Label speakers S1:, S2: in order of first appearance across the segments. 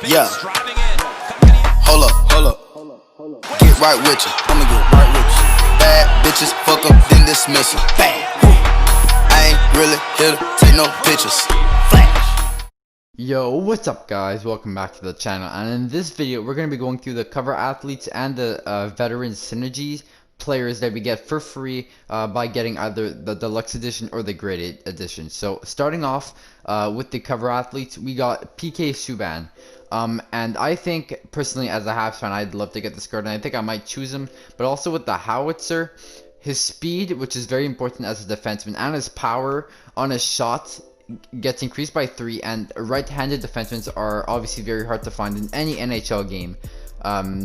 S1: Yeah. Hold up. Get right with you. I'ma get right with you. Bad bitches, fuck them, then dismiss them. Bang. I ain't really here to take no pictures. Flash.
S2: Yo, what's up guys? Welcome back to the channel, and in this video we're going to be going through the cover athletes and the veteran synergies players that we get for free by getting either the deluxe edition or the graded edition. So starting off with the cover athletes, we got PK SUBBAN. And I think personally as a Habs fan, I'd love to get this card, and I think I might choose him. But also with the howitzer, his speed, which is very important as a defenseman, and his power on his shot gets increased by 3, and right-handed defensemen are obviously very hard to find in any NHL game,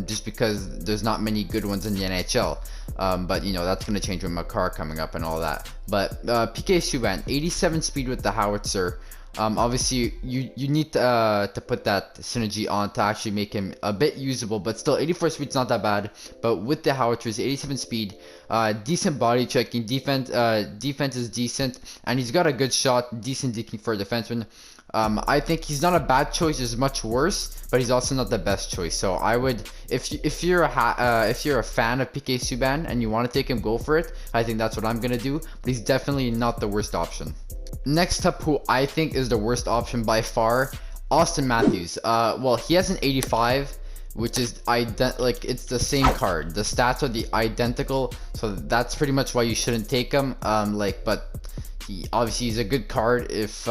S2: just because there's not many good ones in the NHL. But you know, that's going to change with Makar coming up and all that. But PK SUBBAN, 87 speed with the howitzer. Obviously you need to put that synergy on to actually make him a bit usable, but still 84 speed's not that bad. But with the howitzers, 87 speed, decent body checking, defense is decent, and he's got a good shot, decent deking for a defenseman. I think he's not a bad choice, he's much worse, but he's also not the best choice. So I would, if you're a fan of PK SUBBAN and you want to take him, go for it. I think that's what I'm gonna do, but he's definitely not the worst option. Next up, who I think is the worst option by far, Auston Matthews. Well, he has an 85, which is it's the same card. The stats are the identical, so that's pretty much why you shouldn't take him. But obviously he's a good card. If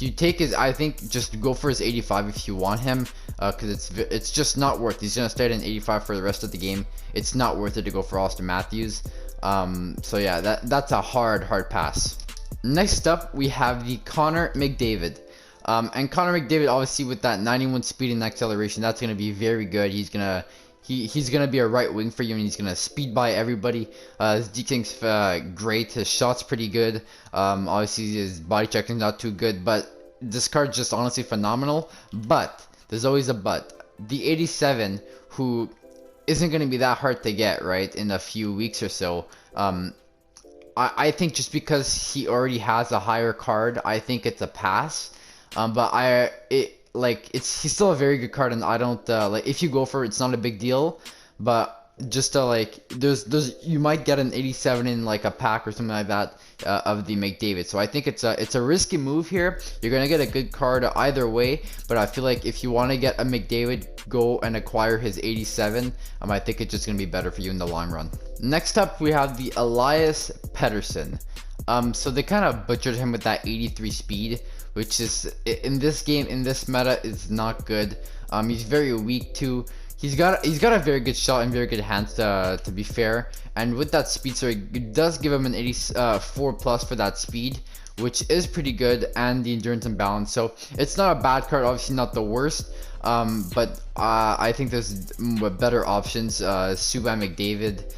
S2: you take his, I think just go for his 85 if you want him, because it's just not worth. He's gonna stay at an 85 for the rest of the game. It's not worth it to go for Auston Matthews. So yeah, that's a hard pass. Next up, we have the Connor McDavid. And Connor McDavid, obviously with that 91 speed and acceleration, that's going to be very good. He's gonna be a right wing for you, and he's gonna speed by everybody. His deking's great. His shot's pretty good. Obviously his body checking's not too good, but this card's just honestly phenomenal. But there's always a but. The 87, who isn't going to be that hard to get, right, in a few weeks or so. I think just because he already has a higher card, I think it's a pass. But he's still a very good card, and I don't if you go for it, it's not a big deal. But just you might get an 87 in like a pack or something like that of the McDavid. So I think it's a risky move here. You're gonna get a good card either way, but I feel like if you want to get a McDavid, go and acquire his 87. I think it's just gonna be better for you in the long run. Next up, we have the Elias Pettersson. So they kind of butchered him with that 83 speed, which is in this game, in this meta, is not good. He's very weak too. He's got a very good shot and very good hands, to be fair. And with that speed, so it does give him an 84 plus for that speed, which is pretty good, and the endurance and balance. So it's not a bad card, obviously not the worst. But I think there's better options, SUBBAN, McDavid,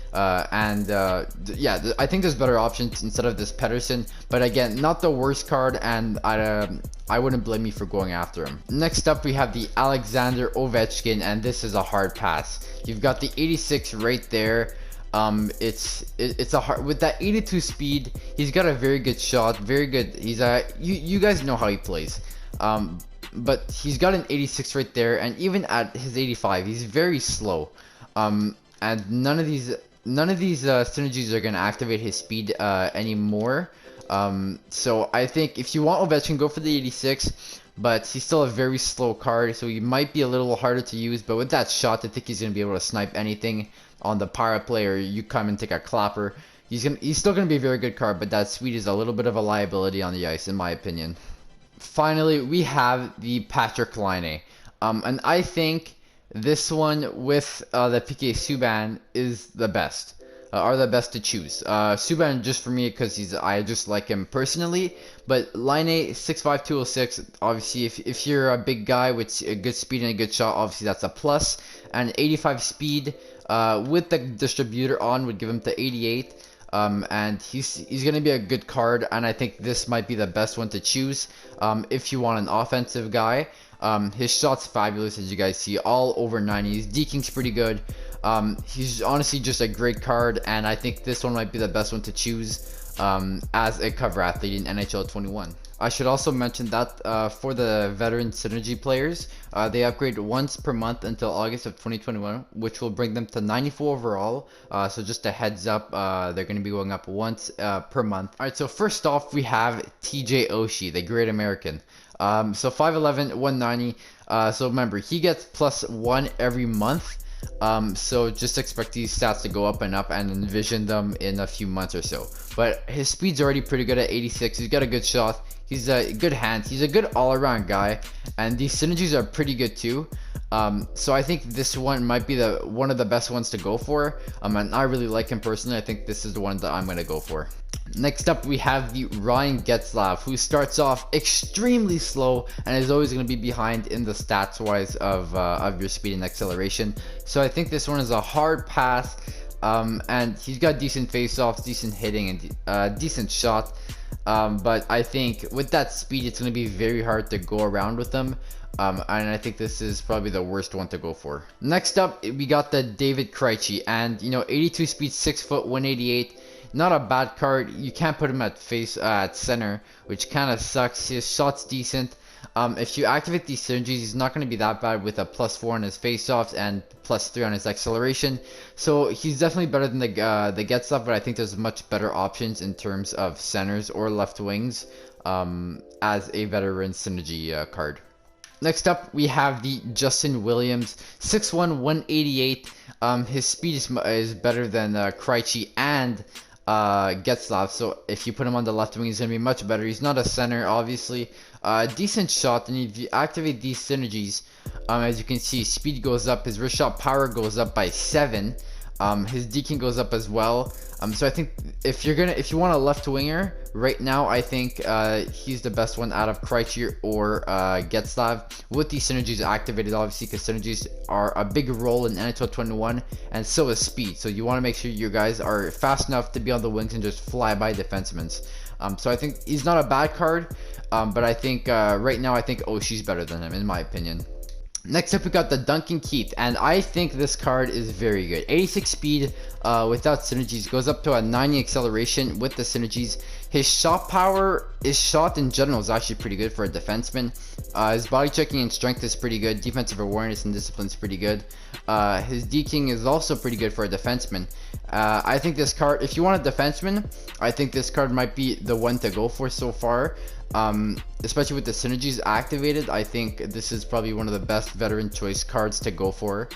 S2: yeah, I think there's better options instead of this Pettersson. But again, not the worst card, and I wouldn't blame me for going after him. Next up, we have the Alexander Ovechkin, and this is a hard pass. You've got the 86 right there. It's a hard, with that 82 speed, he's got a very good shot, very good. He's you guys know how he plays. But he's got an 86 right there, and even at his 85, he's very slow. And none of these synergies are gonna activate his speed anymore. So I think if you want Ovechkin, go for the 86. But he's still a very slow card, so he might be a little harder to use. But with that shot, I think he's gonna be able to snipe anything on the power play, or you come and take a clapper. He's still gonna be a very good card, but that speed is a little bit of a liability on the ice, in my opinion. Finally, we have the PATRIK LAINE. And I think this one with the PK SUBBAN is the best. Are the best to choose. SUBBAN just for me because I just like him personally. But LAINE 6'5", 206. Obviously, if you're a big guy with a good speed and a good shot, obviously that's a plus. And 85 speed with the distributor on would give him to 88. And he's gonna be a good card, and I think this might be the best one to choose if you want an offensive guy. His shot's fabulous, as you guys see, all over 90s. Deking's pretty good. He's honestly just a great card, and I think this one might be the best one to choose as a cover athlete in NHL 21. I should also mention that for the veteran synergy players, they upgrade once per month until August of 2021, which will bring them to 94 overall. So just a heads up, they're going to be going up once per month. Alright, so first off, we have TJ Oshie, the Great American. So 5'11", 190. So remember, he gets +1 every month. So just expect these stats to go up and envision them in a few months or so. But his speed's already pretty good at 86. He's got a good shot. He's a good hands. He's a good all-around guy, and these synergies are pretty good too. So I think this one might be one of the best ones to go for. And I really like him personally. I think this is the one that I'm gonna go for. Next up, we have the Ryan GETZLAF, who starts off extremely slow and is always going to be behind in the stats wise of your speed and acceleration. So I think this one is a hard pass, and he's got decent face-offs, decent hitting, and decent shot. But I think with that speed, it's going to be very hard to go around with them. And I think this is probably the worst one to go for. Next up, we got the David Krejci, and 82 speed, 6 foot, 188. Not a bad card. You can't put him at center, which kind of sucks. His shot's decent. If you activate these synergies, he's not going to be that bad with a +4 on his face-offs and +3 on his acceleration. So he's definitely better than the GETZLAF, but I think there's much better options in terms of centers or left wings as a veteran synergy card. Next up, we have the Justin Williams, 6'1", 188. His speed is better than Krejci and GETZLAF, so if you put him on the left wing, he's going to be much better. He's not a center, obviously. Decent shot, and if you activate these synergies, as you can see, speed goes up, his wrist shot power goes up by 7. His deking goes up as well. So I think if you want a left winger right now, I think he's the best one out of Krejci or GETZLAF with these synergies activated, obviously, because synergies are a big role in NHL 21, and so is speed. So you want to make sure you guys are fast enough to be on the wings and just fly by defensemen. So I think he's not a bad card, but I think right now I think Oshie's better than him in my opinion. Next up, we got the Duncan Keith, and I think this card is very good. 86 speed without synergies, goes up to a 90 acceleration with the synergies. His shot power, his shot in general is actually pretty good for a defenseman. His body checking and strength is pretty good. Defensive awareness and discipline is pretty good. His deking is also pretty good for a defenseman. I think this card, if you want a defenseman, I think this card might be the one to go for so far. Especially with the synergies activated, I think this is probably one of the best veteran choice cards to go for.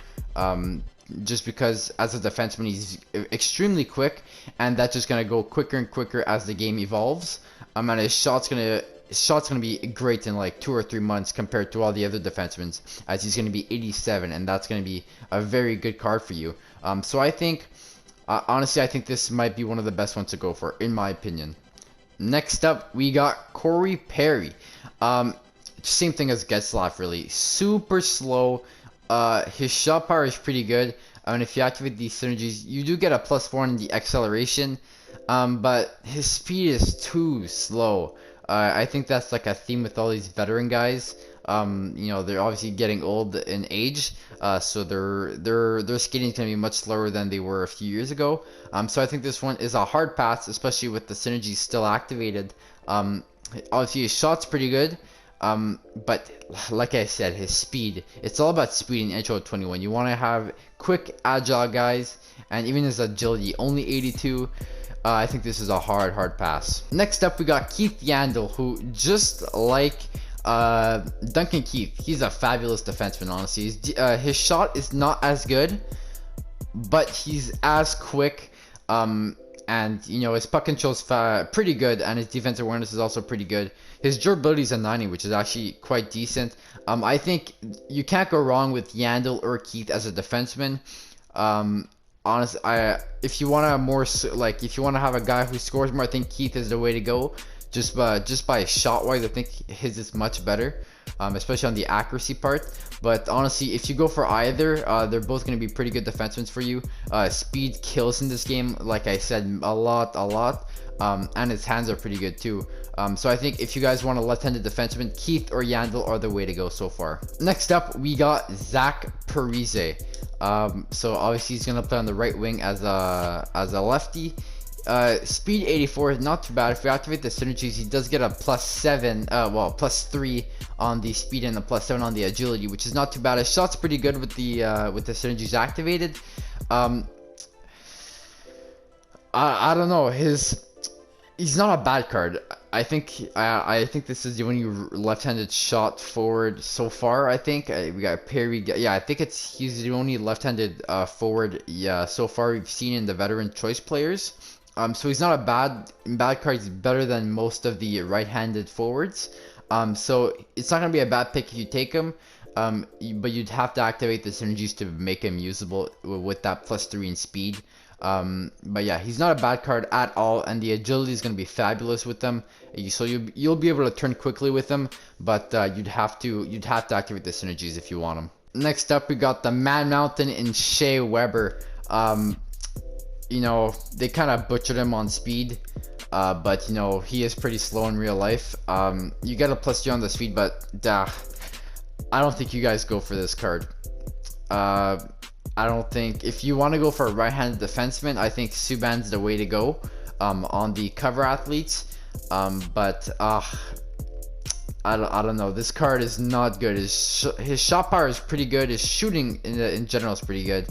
S2: Just because as a defenseman, he's extremely quick, and that's just gonna go quicker and quicker as the game evolves. And his shot's gonna be great in like 2 or 3 months compared to all the other defensemen, as he's gonna be 87, and that's gonna be a very good card for you. So I think, honestly, I think this might be one of the best ones to go for, in my opinion. Next up, we got Corey Perry. Same thing as GETZLAF, really. Super slow. His shot power is pretty good. And if you activate these synergies, you do get a +4 in the acceleration. But his speed is too slow. I think that's like a theme with all these veteran guys. They're obviously getting old in age, so their skating is gonna be much slower than they were a few years ago. So I think this one is a hard pass, especially with the synergies still activated. Obviously his shot's pretty good, but like I said, his speed, it's all about speed in NHL 21. You want to have quick, agile guys, and even his agility, only 82. I think this is a hard pass. Next up, we got Keith Yandel, who, just like Duncan Keith, he's a fabulous defenseman, honestly. His shot is not as good, but he's as quick, and his puck control's pretty good, and his defensive awareness is also pretty good. His durability is a 90, which is actually quite decent. I think you can't go wrong with Yandel or Keith as a defenseman. Honestly, if you want to have a guy who scores more, I think Keith is the way to go. Just by shot wise, I think his is much better. especially on the accuracy part. But honestly, if you go for either, they're both going to be pretty good defensemen for you. Speed kills in this game, like I said, a lot. And his hands are pretty good too. So I think if you guys want a left-handed defenseman, Keith or Yandel are the way to go so far. Next up, we got Zach Parise. So obviously he's gonna play on the right wing as a lefty. Speed 84 is not too bad. If we activate the synergies, he does get a +7, well, +3 on the speed and a +7 on the agility, which is not too bad. His shot's pretty good with the synergies activated. I don't know, he's not a bad card. I think this is the only left-handed shot forward so far. I think we got Perry. Yeah, I think he's the only left-handed forward. Yeah, so far we've seen in the veteran choice players. So he's not a bad card. He's better than most of the right-handed forwards. So it's not gonna be a bad pick if you take him. But you'd have to activate the synergies to make him usable with that +3 in speed. But yeah, he's not a bad card at all, and the agility is going to be fabulous with them. So you'll be able to turn quickly with them, but you'd have to activate the synergies if you want them. Next up, we got the Man Mountain in Shea Weber. You know, they kind of butchered him on speed, but you know, he is pretty slow in real life. You get a +2 on the speed, but I don't think you guys go for this card. I don't think, if you want to go for a right-handed defenseman, I think SUBBAN's the way to go on the cover athletes. But I don't know. This card is not good. His shot power is pretty good. His shooting in general is pretty good.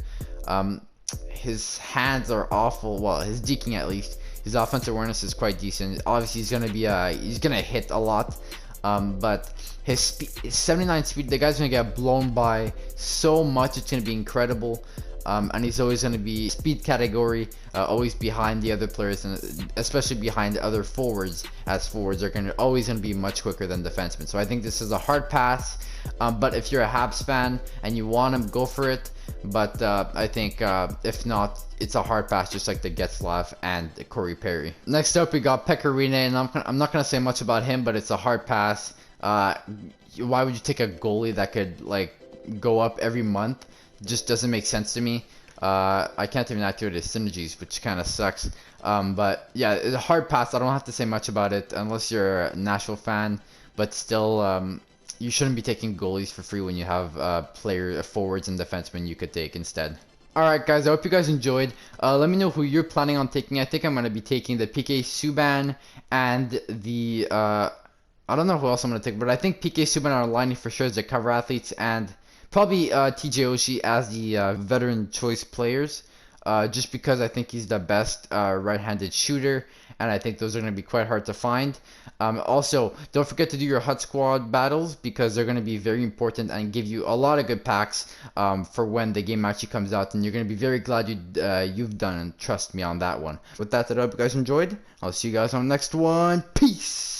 S2: His hands are awful. Well, his deking at least. His offensive awareness is quite decent. Obviously, he's gonna hit a lot. But his 79 speed, the guy's gonna get blown by so much. It's gonna be incredible. And he's always going to be speed category, always behind the other players, and especially behind the other forwards, as forwards are always going to be much quicker than defensemen. So I think this is a hard pass, but if you're a Habs fan and you want him, go for it. But I think if not, it's a hard pass, just like the GETZLAF and Corey Perry. Next up, we got PEKKA, RINNE, and I'm not going to say much about him, but it's a hard pass. Why would you take a goalie that could like go up every month? Just doesn't make sense to me. I can't even activate his synergies, which kind of sucks. But yeah, it's a hard pass. I don't have to say much about it unless you're a Nashville fan. But still, you shouldn't be taking goalies for free when you have forwards and defensemen you could take instead. Alright guys, I hope you guys enjoyed. Let me know who you're planning on taking. I think I'm going to be taking the PK Subban and the... I don't know who else I'm going to take, but I think PK Subban are LAINE for sure as the cover athletes, and probably TJ Oshie as the veteran choice players, just because I think he's the best right-handed shooter, and I think those are going to be quite hard to find. Also, don't forget to do your HUT squad battles, because they're going to be very important and give you a lot of good packs for when the game actually comes out, and you're going to be very glad you've done, and trust me on that one. With that said, I hope you guys enjoyed. I'll see you guys on the next one. Peace!